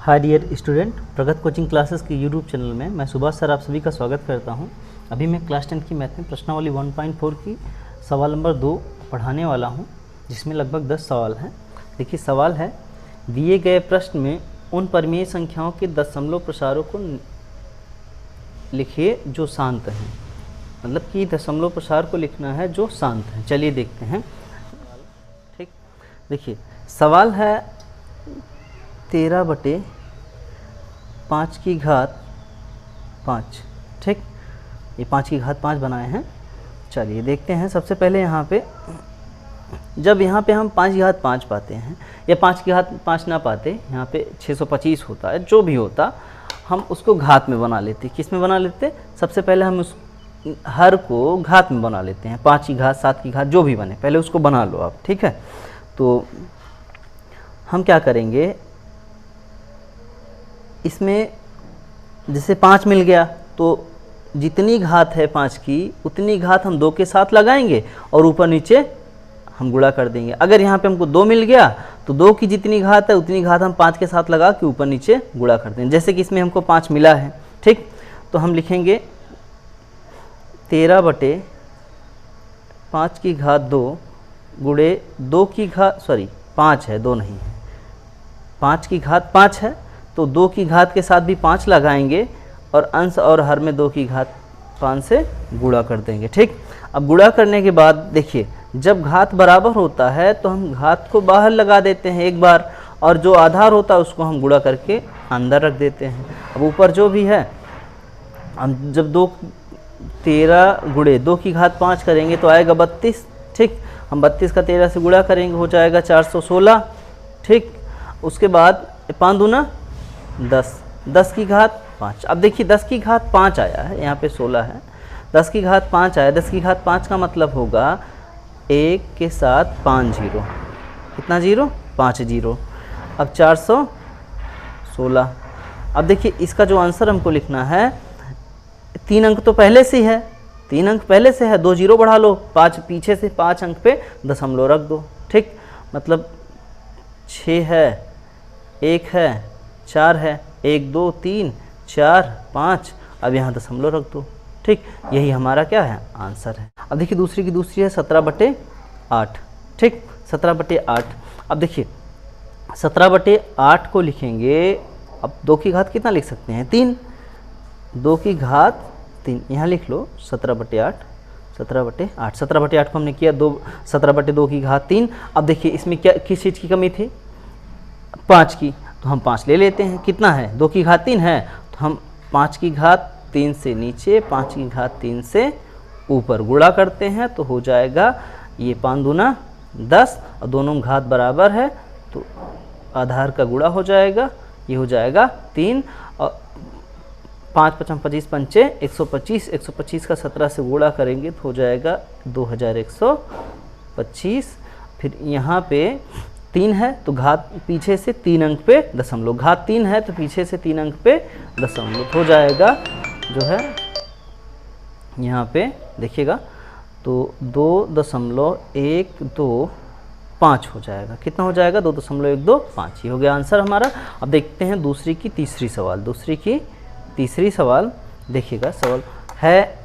Hi dear student, प्रगत coaching classes के YouTube channel में मैं सुभाष सर आप सभी का स्वागत करता हूं। अभी मैं क्लास 10 की मैथ में प्रश्नावली 1.4 की सवाल नंबर 2 पढ़ाने वाला हूं, जिसमें लगभग 10 सवाल हैं। देखिए सवाल है, दिए गए प्रश्न में उन परिमेय संख्याओं के दशमलव प्रसारों को लिखिए जो शांत हैं। मतलब कि दशमलव प्रसार को लिखना है जो शांत है। चलिए देखते हैं। ठीक, देखिए सवाल है 13/5 की घात 5। ठीक, ये 5 की घात 5 बनाए हैं। चलिए देखते हैं। सबसे पहले यहाँ पे जब यहाँ पे हम 5 की घात 5 पाते हैं या 5 की घात 5 ना पाते, यहाँ पे 625 होता है, जो भी होता हम उसको घात में बना लेते। किस में बना लेते? सबसे पहले हम उस हर को घात में बना लेते हैं। 5 की घात 7 की घात जो भी बने, पहले उसको बना लो आप। ठीक है, तो हम क्या करेंगे, इसमें जैसे 5 मिल गया तो जितनी घात है 5 की उतनी घात हम 2 के साथ लगाएंगे और ऊपर नीचे हम गुणा कर देंगे। अगर यहाँ पे हमको 2 मिल गया तो 2 की जितनी घात है उतनी घात हम 5 के साथ लगा के ऊपर नीचे गुणा कर देंगे। जैसे कि इसमें हमको 5 मिला है। ठीक, तो हम लिखेंगे 13/5 की घात 2 गुणे 2 की घात 5 है, 2 नहीं है, 5 की घात 5 है तो 2 की घात के साथ भी 5 लगाएंगे और अंश और हर में 2 की घात 5 से गुणा कर देंगे। ठीक, अब गुणा करने के बाद देखिए जब घात बराबर होता है तो हम घात को बाहर लगा देते हैं एक बार, और जो आधार होता है उसको हम गुणा करके अंदर रख देते हैं। अब ऊपर जो भी है हम जब 13 गुणे 2 की घात 5 करेंगे तो आएगा 32। ठीक, हम 32 का 13 से गुणा करेंगे, हो जाएगा 416। ठीक, उसके बाद 5 दूना 10, 10 की घात 5। अब देखिए 10 की घात 5 आया है, यहाँ पे 16 है, 10 की घात 5 आया। 10 की घात 5 का मतलब होगा 1 के साथ 5 जीरो। कितना जीरो? 5 जीरो। अब 416। अब देखिए इसका जो आंसर हमको लिखना है, 3 अंक तो पहले से है, 3 अंक पहले से है, 2 जीरो बढ़ा लो, 5 पीछे से 5 अंक पे दशमलव रख दो। ठीक, मतलब 6 है, 1 है, 4 है, 1 2 3 4 5, अब यहाँ दशमलव रख दो। ठीक, यही हमारा क्या है? आंसर है। अब देखिए दूसरी की दूसरी है 17/8। ठीक, 17/8। अब देखिए 17/8 को लिखेंगे, अब 2 की घात कितना लिख सकते हैं? 3, 2 की घात 3 यहाँ लिख लो, 17/8। 17/8, 17/8 को हमने किया 17/2 की घात 3। अब देखिए इसमें क्या किस चीज़ की कमी थी? 5 की, तो हम 5 ले लेते हैं। कितना है? 2 की घात 3 है, तो हम 5 की घात 3 से नीचे 5 की घात 3 से ऊपर गुणा करते हैं तो हो जाएगा ये 5 दूना 10, और दोनों घात बराबर है तो आधार का गुणा हो जाएगा, ये हो जाएगा 3, और 5 5 25 पंचे 125, 125 का 17 से गुणा करेंगे तो हो जाएगा 2125। फिर यहाँ पे 3 है तो घात पीछे से 3 अंक पे दशमलव, घात 3 है तो पीछे से 3 अंक पे दशमलव हो जाएगा, जो है यहाँ पे देखिएगा तो 2.125 हो जाएगा। कितना हो जाएगा? 2.125। ये हो गया आंसर हमारा। अब देखते हैं दूसरी की तीसरी सवाल। दूसरी की तीसरी सवाल देखिएगा, सवाल है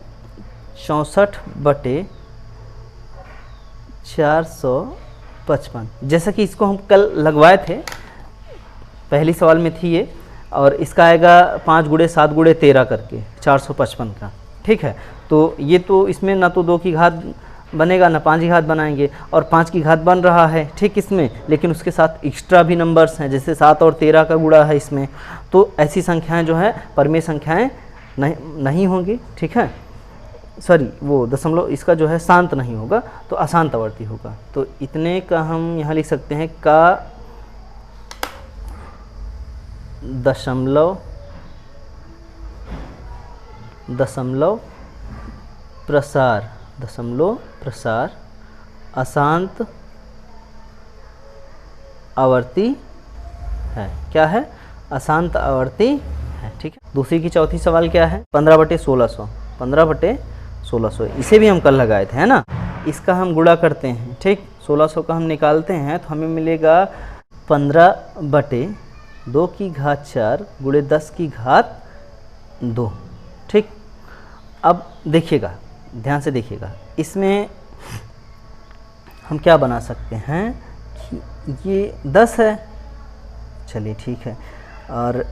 64/455। जैसा कि इसको हम कल लगवाए थे, पहली सवाल में थी ये, और इसका आएगा 5 गुणे 7 गुणे 13 करके 455 का। ठीक है, तो ये तो इसमें ना तो 2 की घात बनेगा ना 5 की घात बनाएंगे, और 5 की घात बन रहा है ठीक इसमें, लेकिन उसके साथ एक्स्ट्रा भी नंबर्स हैं, जैसे 7 और 13 का गुणा है इसमें, तो ऐसी संख्याएं जो है परिमेय संख्याएं नहीं होंगी। ठीक है, सॉरी वो दशमलव इसका जो है शांत नहीं होगा तो अशांत आवर्ती होगा। तो इतने का हम यहाँ लिख सकते हैं का दशमलव प्रसार अशांत आवर्ती है। क्या है? अशांत आवर्ती है। ठीक है, दूसरी की चौथी सवाल क्या है? 15/1600। 15/1600, इसे भी हम कल लगाए थे, है ना। इसका हम गुणा करते हैं। ठीक, 1600 का हम निकालते हैं तो हमें मिलेगा 15/, 2 की घात 4 गुणे 10 की घात 2। ठीक, अब देखिएगा, ध्यान से देखिएगा, इसमें हम क्या बना सकते हैं कि ये 10 है, चलिए ठीक है, और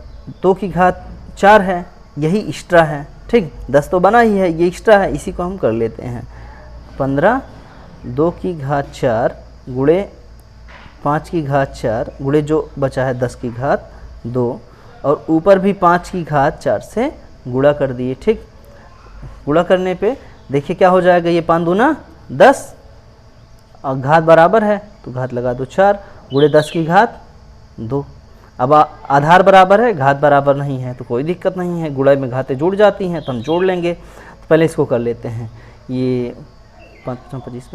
2 की घात 4 है, यही एक्स्ट्रा है। ठीक, 10 तो बना ही है, ये एक्स्ट्रा है, इसी को हम कर लेते हैं 15 2 की घात 4 गुणे 5 की घात 4 गुणे जो बचा है 10 की घात 2, और ऊपर भी 5 की घात 4 से गुणा कर दिए। ठीक, गुणा करने पे देखिए क्या हो जाएगा, ये 5 दूना 10 और घात बराबर है तो घात लगा दो 4 गुणे 10 की घात 2। अब आधार बराबर है, घात बराबर नहीं है तो कोई दिक्कत नहीं है, गुणा में घातें जुड़ जाती हैं तो हम जोड़ लेंगे। तो पहले इसको कर लेते हैं, ये 525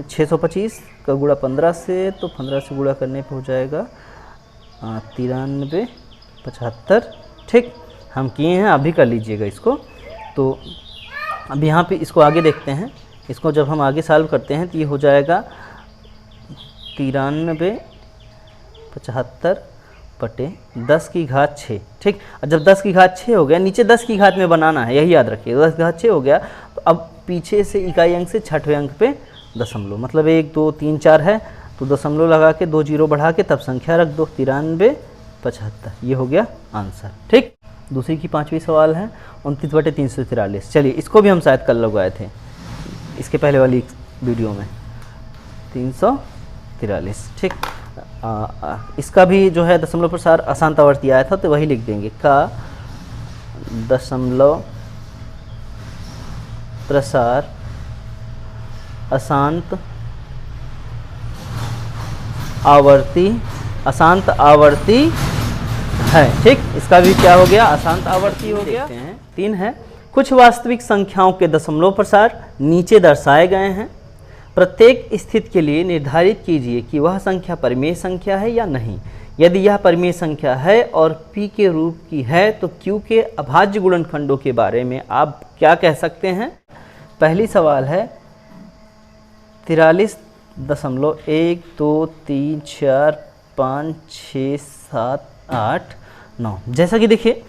625 का गुणा 15 से, तो 15 से गुणा करने पे हो जाएगा 93 75। ठीक, हम किए हैं, अभी कर लीजिएगा इसको। तो अब यहाँ पे इसको आगे देखते हैं, इसको जब हम आगे सॉल्व करते हैं तो ये हो जाएगा 93 75 बटे 10 की घात 6। ठीक, और जब 10 की घात 6 हो गया, नीचे 10 की घात में बनाना है, यही याद रखिए, 10 की घात 6 हो गया तो अब पीछे से इकाई अंक से छठवें अंक पे दशमलव, मतलब 1 2 3 4 है तो दशमलव लगा के 2 जीरो बढ़ा के तब संख्या रख दो, 93 75, ये हो गया आंसर। ठीक, दूसरी की 5वीं सवाल है 29 बटे 343। चलिए इसको भी हम शायद कल लगवाए थे, इसके पहले वाली वीडियो में 343। ठीक, इसका भी जो है दशमलव प्रसार अशांत आवर्ती आया था तो वही लिख देंगे, का दशमलव प्रसार अशांत आवर्ती है। ठीक, इसका भी क्या हो गया, अशांत आवर्ती हो गया। 3 है, कुछ वास्तविक संख्याओं के दशमलव प्रसार नीचे दर्शाए गए हैं, प्रत्येक स्थिति के लिए निर्धारित कीजिए कि वह संख्या परिमेय संख्या है या नहीं। यदि यह परिमेय संख्या है और p के रूप की है तो q के अभाज्य गुणनखंडों के बारे में आप क्या कह सकते हैं। पहली सवाल है 43.1 2 3 4 5 6 7 8 9। जैसा कि देखिए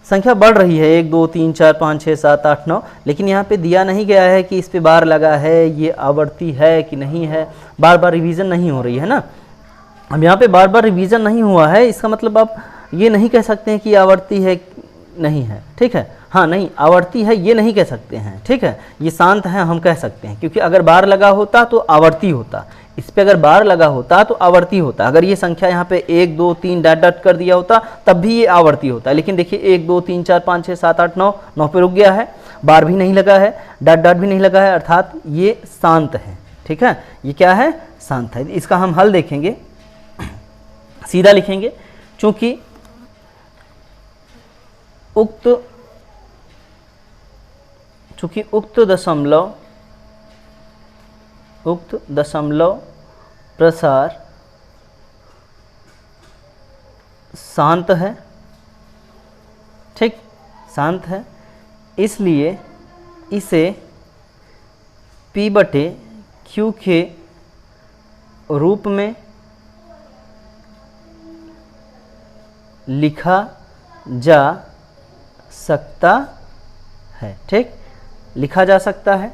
संख्या बढ़ रही है, 1 2 3 4 5 6 7 8 9, लेकिन यहाँ पे दिया नहीं गया है कि इस पे बार लगा है, ये आवर्ती है कि नहीं है, बार बार रिवीजन नहीं हो रही है ना। अब यहाँ पे बार बार रिवीजन नहीं हुआ है, इसका मतलब आप ये नहीं कह सकते हैं कि आवर्ती है नहीं है। ठीक है, हाँ नहीं आवर्ती है ये नहीं कह सकते हैं। ठीक है, ये शांत है हम कह सकते हैं, क्योंकि अगर बार लगा होता तो आवर्ती होता, इस पे अगर बार लगा होता तो आवर्ती होता। अगर ये संख्या यहाँ पे 1 2 3 डॉट डॉट कर दिया होता तब भी ये आवर्ती होता, लेकिन देखिए 1 2 3 4 5 6 7 8 9 9 पे रुक गया है, बार भी नहीं लगा है, डॉट डॉट भी नहीं लगा है, अर्थात ये शांत है। ठीक है, ये क्या है, शांत है। इसका हम हल देखेंगे, सीधा लिखेंगे, चूंकि उक्त दशमलव प्रसार शांत है। ठीक, शांत है, इसलिए इसे p बटे q के रूप में लिखा जा सकता है। ठीक, लिखा जा सकता है।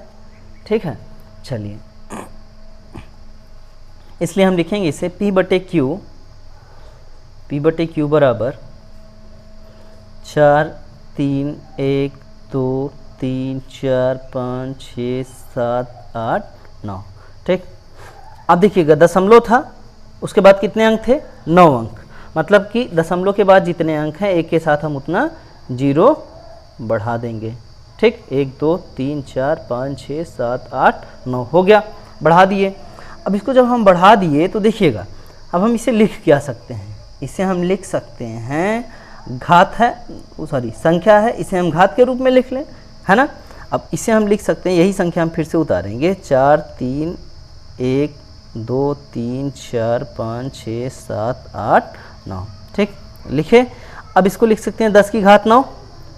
ठीक है, चलिए इसलिए हम लिखेंगे इसे p बटे क्यू बराबर 4 3 1 2 3 4 5 6 7 8 9। ठीक, अब देखिएगा दशमलव था, उसके बाद कितने अंक थे, 9 अंक, मतलब कि दशमलव के बाद जितने अंक हैं एक के साथ हम उतना जीरो बढ़ा देंगे। ठीक, 1 2 3 4 5 6 7 8 9 हो गया, बढ़ा दिए। अब इसको जब हम बढ़ा दिए तो देखिएगा अब हम इसे लिख क्या सकते हैं, इसे हम लिख सकते हैं घात है, सॉरी संख्या है, इसे हम घात के रूप में लिख लें, है ना। अब इसे हम लिख सकते हैं, यही संख्या हम फिर से उतारेंगे, 4 3 1 2 3 4 5 6 7 8 9। ठीक, लिखे। अब इसको लिख सकते हैं 10 की घात 9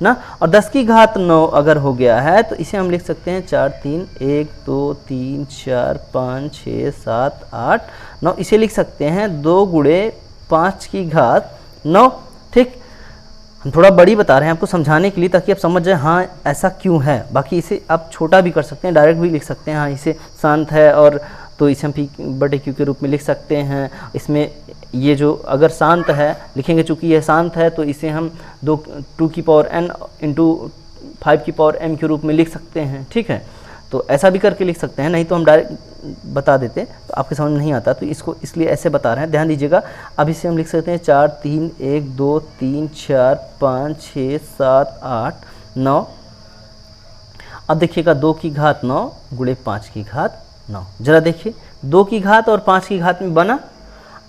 ना, और 10 की घात 9 अगर हो गया है तो इसे हम लिख सकते हैं 4 3 1 2 3 4 5 6 7 8 9। इसे लिख सकते हैं 2 गुणे 5 की घात 9। ठीक, हम थोड़ा बड़ी बता रहे हैं आपको समझाने के लिए, ताकि आप समझ जाए हाँ ऐसा क्यों है। बाकी इसे आप छोटा भी कर सकते हैं, डायरेक्ट भी लिख सकते हैं, हाँ इसे शांत है और तो इसे हम p/q के रूप में लिख सकते हैं। इसमें ये जो अगर शांत है लिखेंगे, चूँकि यह शांत है तो इसे हम 2n × 5m के रूप में लिख सकते हैं। ठीक है, तो ऐसा भी करके लिख सकते हैं, नहीं तो हम डायरेक्ट बता देते तो आपके समझ में नहीं आता, तो इसको इसलिए ऐसे बता रहे हैं, ध्यान दीजिएगा। अब इसे हम लिख सकते हैं 4 3 1 2 3 4 5 6 7 8 9। अब देखिएगा 2 की घात 9 गुणे 5 की घात 9। जरा देखिए 2 की घात और 5 की घात में बना।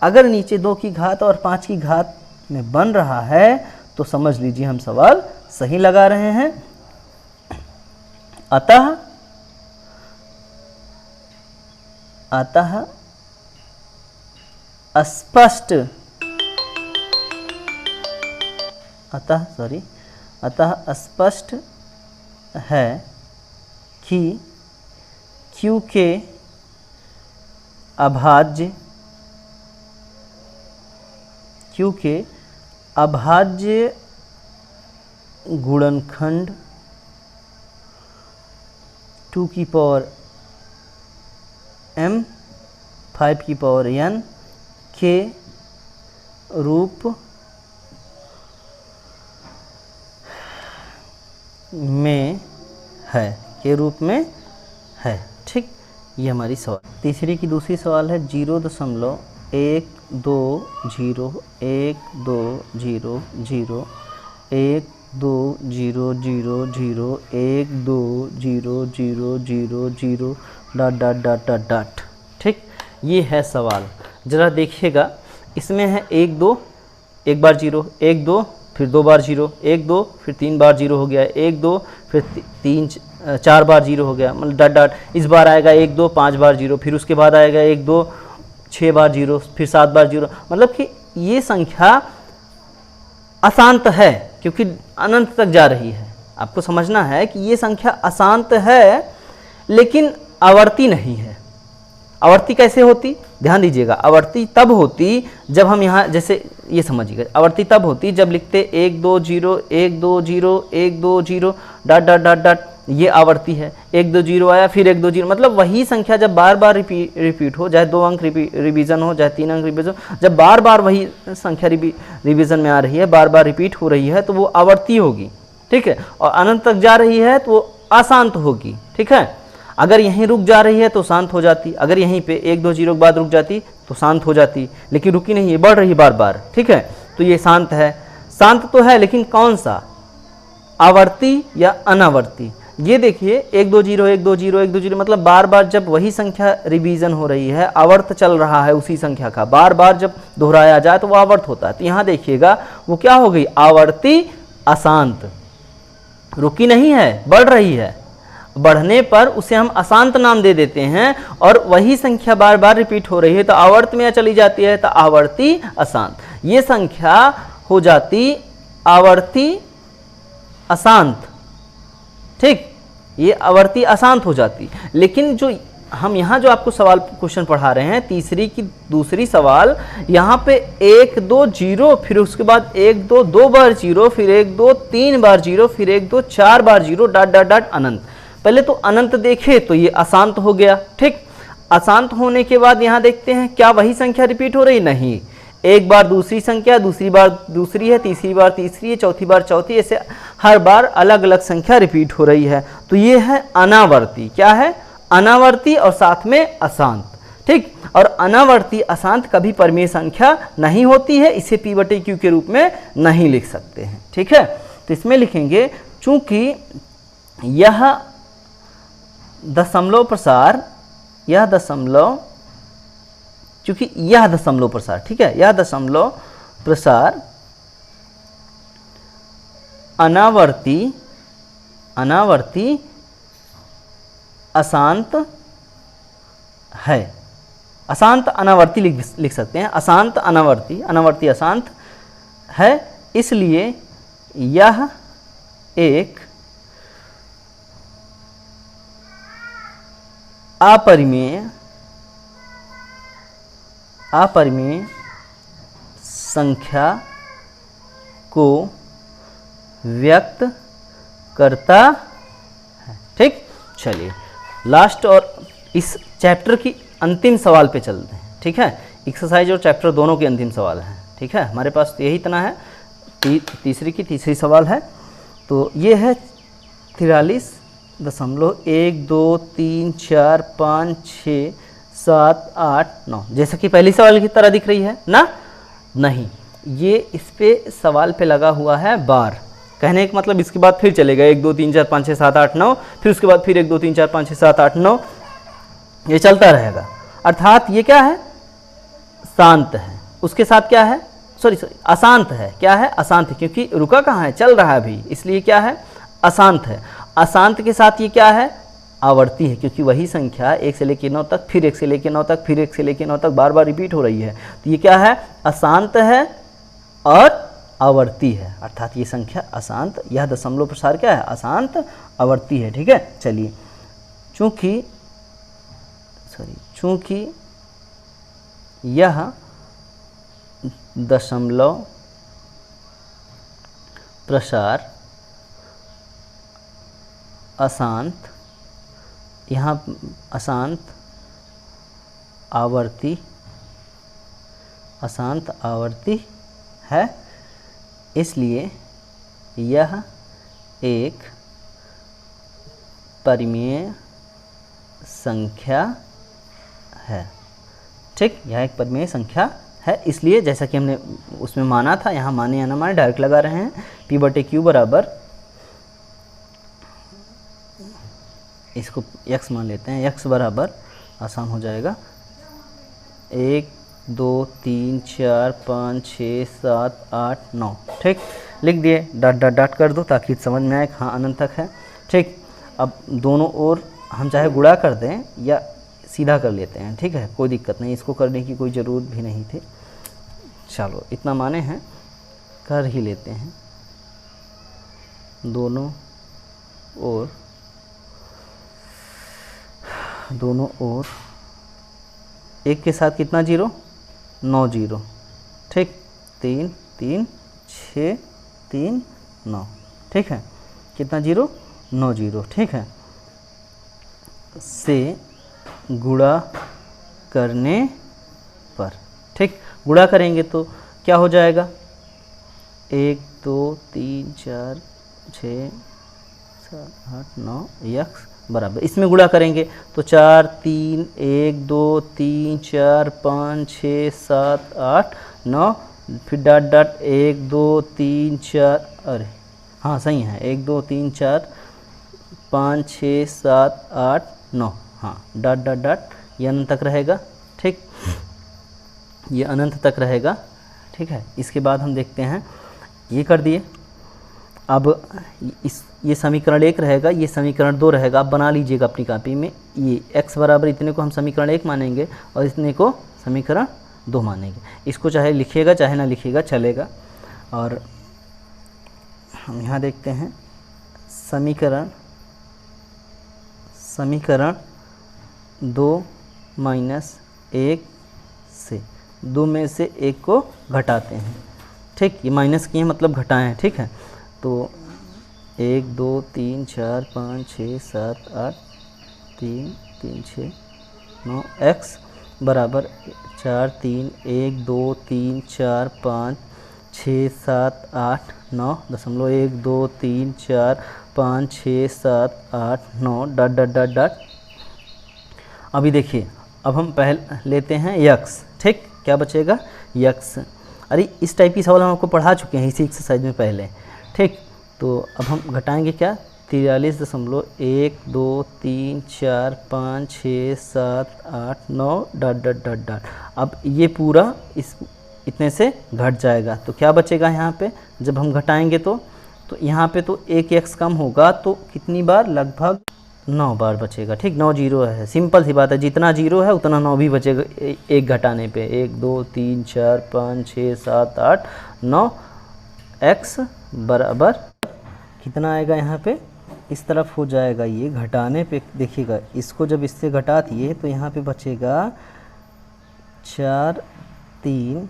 अगर नीचे 2 की घात और 5 की घात में बन रहा है तो समझ लीजिए हम सवाल सही लगा रहे हैं। अतः स्पष्ट है कि Q के अभाज्य गुणनखंड 2m 5n के रूप में है। ठीक, ये हमारी सवाल। तीसरी की दूसरी सवाल है 0.1200 1200 120000 ठीक, ये है सवाल। ज़रा देखिएगा, इसमें है 1 2 एक बार 0 1 2 फिर 2 बार 0 1 2 फिर 3 बार 0 हो गया 1 2 फिर 4 बार 0 हो गया, मतलब डॉट डॉट। इस बार आएगा 1 2 5 बार 0, फिर उसके बाद आएगा 1 2 6 बार 0, फिर 7 बार 0। मतलब कि ये संख्या अशांत है क्योंकि अनंत तक जा रही है। आपको समझना है कि ये संख्या अशांत है लेकिन आवर्ती नहीं है। आवर्ती कैसे होती, ध्यान दीजिएगा। आवर्ती तब होती जब हम यहाँ, जैसे ये समझिएगा, आवर्ती तब होती जब लिखते 1 2 0 1 2 0 1 2 0 डॉट डॉट डॉट डॉट, ये आवर्ती है। 1 2 0 आया फिर 1 2 0, मतलब वही संख्या जब बार बार रिपीट हो, चाहे 2 अंक रिवीजन हो चाहे 3 अंक रिवीजन हो, जब बार बार वही संख्या रिवीजन में आ रही है, बार बार रिपीट हो रही है, तो वो आवर्ती होगी। ठीक है, और अनंत तक जा रही है तो वो अशांत होगी। ठीक है, अगर यहीं रुक जा रही है तो शांत हो जाती, अगर यहीं पे 1 2 0 के बाद रुक जाती तो शांत हो जाती, लेकिन रुकी नहीं है, बढ़ रही बार बार। ठीक है, तो ये शांत है। शांत तो है लेकिन कौन सा, आवर्ती या अनावर्ती? ये देखिए 1 2 0 1 2 0 1 2 0, मतलब बार बार जब वही संख्या रिवीजन हो रही है, आवर्त चल रहा है उसी संख्या का, बार बार जब दोहराया जाए तो वो आवर्त होता है। तो यहाँ देखिएगा वो क्या हो गई, आवर्ती अशांत। रुकी नहीं है, बढ़ रही है, बढ़ने पर उसे हम अशांत नाम दे देते हैं, और वही संख्या बार बार रिपीट हो रही है तो आवर्त में चली जाती है तो आवर्ती अशांत। ये संख्या हो जाती आवर्ती अशांत। ठीक, ये आवर्ती अशांत हो जाती। लेकिन जो हम यहाँ जो आपको सवाल क्वेश्चन पढ़ा रहे हैं, तीसरी की दूसरी सवाल, यहाँ पे 1 2 0 फिर उसके बाद 1 2 2 बार 0 फिर 1 2 3 बार 0 फिर 1 2 4 बार 0 डॉट डॉट डॉट अनंत। पहले तो अनंत देखे तो ये अशांत हो गया। ठीक, अशांत होने के बाद यहाँ देखते हैं क्या वही संख्या रिपीट हो रही, नहीं। एक बार दूसरी संख्या, दूसरी बार दूसरी है, तीसरी बार तीसरी है, चौथी बार चौथी, ऐसे हर बार अलग अलग संख्या रिपीट हो रही है। तो ये है अनावर्ती। क्या है, अनावर्ती और साथ में अशांत। ठीक, और अनावर्ती अशांत कभी परिमेय संख्या नहीं होती है, इसे p/q के रूप में नहीं लिख सकते हैं। ठीक है, तो इसमें लिखेंगे चूंकि यह दशमलव प्रसार, यह दशमलव, चूंकि यह दशमलव प्रसार, ठीक है, यह दशमलव प्रसार अनावर्ती अशांत है। अशांत अनावर्ती लिख सकते हैं, अशांत अनावर्ती अशांत है, इसलिए यह एक अपरिमेय संख्या को व्यक्त करता है। ठीक, चलिए लास्ट और इस चैप्टर की अंतिम सवाल पे चलते हैं। ठीक है, एक्सरसाइज और चैप्टर दोनों के अंतिम सवाल हैं। ठीक है, हमारे पास यही इतना है। तीसरी सवाल है, तो ये है 43.1 2 3 4 5 6 7 8 9, जैसा कि पहली सवाल की तरह दिख रही है ना? नहीं, ये इस पे सवाल पे लगा हुआ है बार। कहने का मतलब इसके बाद फिर चलेगा 1 2 3 4 5 6 7 8 9, फिर उसके बाद फिर 1 2 3 4 5 6 7 8 9, ये चलता रहेगा। अर्थात ये क्या है? शांत है। उसके साथ क्या है? सॉरी अशांत है। क्या है? अशांत है, क्योंकि रुका कहाँ है, चल रहा है अभी, इसलिए क्या है? अशांत है। अशांत के साथ ये क्या है? आवर्ती है, क्योंकि वही संख्या 1 से लेकर 9 तक, फिर 1 से लेकर 9 तक, फिर 1 से लेकर 9 तक बार बार रिपीट हो रही है। तो ये क्या है? अशांत है और आवर्ती है, अर्थात ये संख्या अशांत, यह दशमलव प्रसार क्या है? अशांत आवर्ती है। ठीक है, चलिए चूंकि यह दशमलव प्रसार अशांत, यहाँ अशांत आवर्ती है, इसलिए यह एक परिमेय संख्या है। ठीक, यह एक परिमेय संख्या है, इसलिए जैसा कि हमने उसमें माना था, यहाँ माने या ना माने डायरेक्ट लगा रहे हैं। P/Q बराबर, इसको x मान लेते हैं, x बराबर आसान हो जाएगा 1 2 3 4 5 6 7 8 9। ठीक, लिख दिए, डॉट डॉट डॉट कर दो ताकि समझ में आए हाँ अनंत तक है। ठीक, अब दोनों ओर हम चाहे गुणा कर दें या सीधा कर लेते हैं। ठीक है, कोई दिक्कत नहीं, इसको करने की कोई ज़रूरत भी नहीं थी। चलो इतना माने हैं, कर ही लेते हैं। दोनों ओर एक के साथ कितना जीरो? 9 जीरो। ठीक, 3 3 6 3 9। ठीक है, कितना जीरो? 9 जीरो। ठीक है, से गुणा करने पर, ठीक, गुणा करेंगे तो क्या हो जाएगा? 1 2 3 4 6 7 8 9 x बराबर, इसमें गुणा करेंगे तो 4 3 1 2 3 4 5 6 7 8 9, फिर डॉट डॉट 1 2 3 4, अरे हाँ सही है, 1 2 3 4 5 6 7 8 9, हाँ डॉट डॉट डॉट, ये अनंत तक रहेगा। ठीक, ये अनंत तक रहेगा। ठीक है, इसके बाद हम देखते हैं, ये कर दिए। अब ये समीकरण 1 रहेगा, ये समीकरण 2 रहेगा। आप बना लीजिएगा अपनी कॉपी में। ये x बराबर इतने को हम समीकरण 1 मानेंगे और इतने को समीकरण 2 मानेंगे। इसको चाहे लिखिएगा चाहे ना लिखिएगा चलेगा। और हम यहाँ देखते हैं समीकरण 2 माइनस 1 से 2 में से 1 को घटाते हैं। ठीक, ये माइनस किए मतलब घटाएं हैं। ठीक है, तो 1 2 3 4 5 6 7 8 3 3 6 9 x बराबर 4 3 1 2 3 4 5 6 7 8 9 दशमलव 1 2 3 4 5 6 7 8 9 डॉट डॉट डॉट डॉट। अभी देखिए, अब हम पहले लेते हैं x। ठीक, क्या बचेगा? x। अरे इस टाइप की सवाल हम आपको पढ़ा चुके हैं इसी एक्सरसाइज में पहले। ठीक, तो अब हम घटाएंगे क्या? 43.1 2 3 4 5 6 7 8 9 डॉट डॉट डॉट डॉट। अब ये पूरा इस इतने से घट जाएगा तो क्या बचेगा यहाँ पे? जब हम घटाएंगे तो यहाँ पे तो एक x कम होगा तो कितनी बार? लगभग 9 बार बचेगा। ठीक, 9 जीरो है, सिंपल सी बात है, जितना जीरो है उतना 9 भी बचेगा एक घटाने पे। 1 2 3 4 5 6 7 8 9 x बराबर कितना आएगा यहाँ पे? इस तरफ हो जाएगा ये घटाने पे। देखिएगा, इसको जब इससे घटा दिए तो यहाँ पे बचेगा 4 3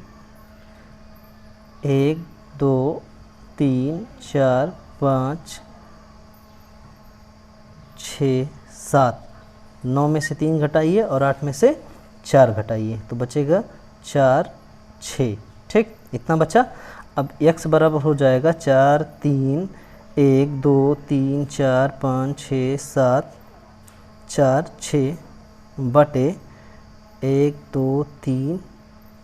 1 2 3 4 5 6 7, 9 में से 3 घटाइए और 8 में से 4 घटाइए तो बचेगा 4 6। ठीक, इतना बचा। अब x बराबर हो जाएगा 4 3 1 2 3 4 5 6 7 4 6 बटे 1 2 3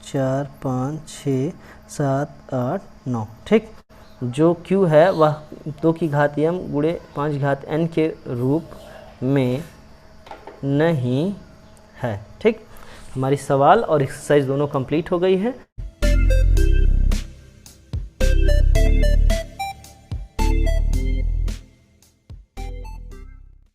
4 5 6 7 8 9। ठीक, जो q है वह 2 की घात m गुणे 5 घात n के रूप में नहीं है। ठीक, हमारी सवाल और एक्सरसाइज दोनों कंप्लीट हो गई है।